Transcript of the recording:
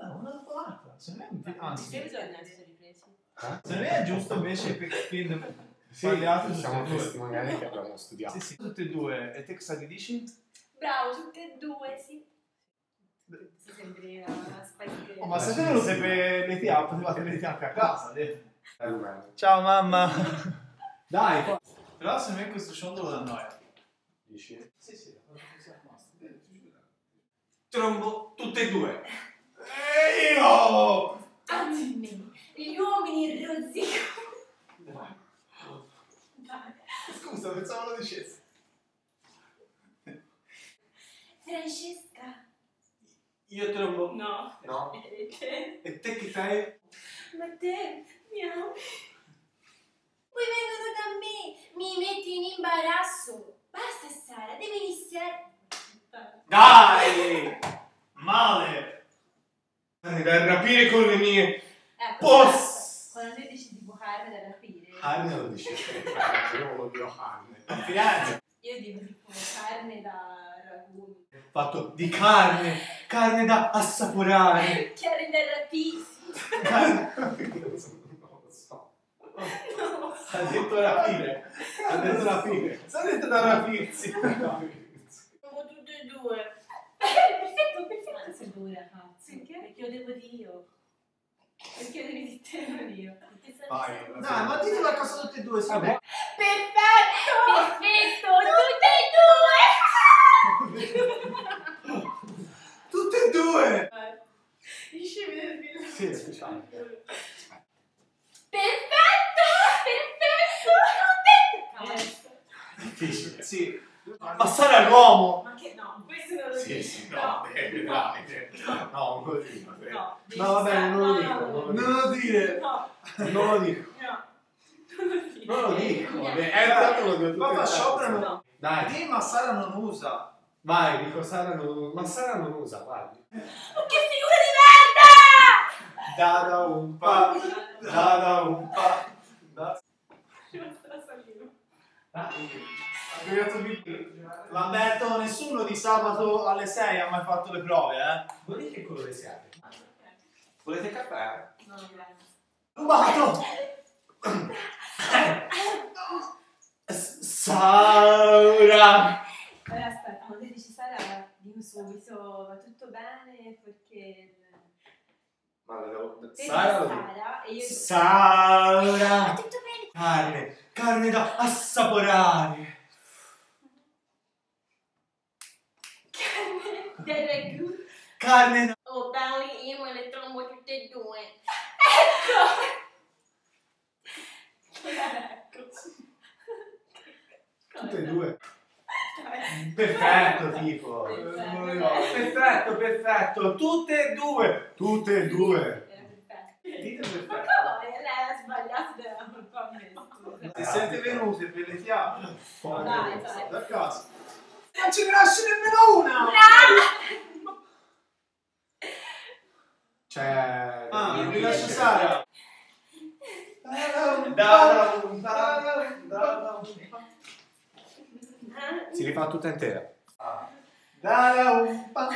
una dopo l'altra. Secondo me, anzi, Che bisogna essere ripresi? secondo me è giusto invece che Sì, le altre siamo tutte e questi due. magari che abbiamo studiato. Sì, tutte e due. E te cosa ti dici? Bravo, tutte e due, sì. Si sembri una Spice Girl. Oh, ma se te non lo sei per le TIA, potevate venire anche a casa. Rumeno. Ciao mamma. Dai, poi. Però secondo me questo ciondolo da noia. Dici? Sì. Trombo, tutte e due. E io! Anzi, gli uomini rozzicano. Scusa, pensavo lo dicessi. Francesca. Io trombo. No. No. E te? E te chi sei? Ma te, miau. Poi vengono da me, mi metti in imbarazzo. Basta Sara, devi iniziare. Dai! Male! Da rapire con le mie. Poss! Quando te dici tipo carne da rapire. Carne lo dici? Io voglio carne. A Firenze! Io dico tipo carne da ragù. Fatto di carne, carne da assaporare. Carne da rapirsi. Non lo so. No. Ha detto rapire! Ha detto rapire. Si è detto da rapirsi! Siamo tutte e due. Perfetto. Sei dura, cazzo. Perché lo devo dire io. Perché lo devi dire te, non io. Vai. Dai, ma dite una cosa tutte e due, sì. Perfetto, Tutte e due! Gli scemi del film. Sì, speciale. Perfetto! Difficile. Sì. Ma sarà l'uomo? Ma che no, questo non lo Sì, dico. sì, no, dai. No, non lo dico. No, No, va bene, non lo dico. Non lo dire! No, Non lo dico. no. Non lo dico. Non lo dico. Vabbè, tanto lo dico. Papà sciopero No. non... Dai, Dì, ma Sara non usa. vai, dico Sara non... Ma Sara non usa, vai. Ma che figura di merda! Da un pa, da un pa. Lamberto, nessuno di sabato alle 6 ha mai fatto le prove, eh? Voi di che colore siete? Volete caffè? No, grazie. Rubato! Saura! Allora aspetta, quando dici Sara, dico subito, va tutto bene perché... Ma Te Sara lo dici dico. Sara e io dico... Saura! Va tutto bene! Carne da assaporare! Carne del ragù. Carne da... Oh, belli, io me le trombo tutte e due. Ecco! Tutte e due. Perfetto, tipo! Perfetto! Tutte e due! Tutte e due! Era perfetto. Dite Ma perfetto! come? Lei ha sbagliato della colpa a me, scusa. Se siete venute per le chiavi, Dai. da casa. Non ce ne lasci nemmeno una! No! Cioè... Ah, mi lascio Sara! Si rifà tutta intera. Da un pa,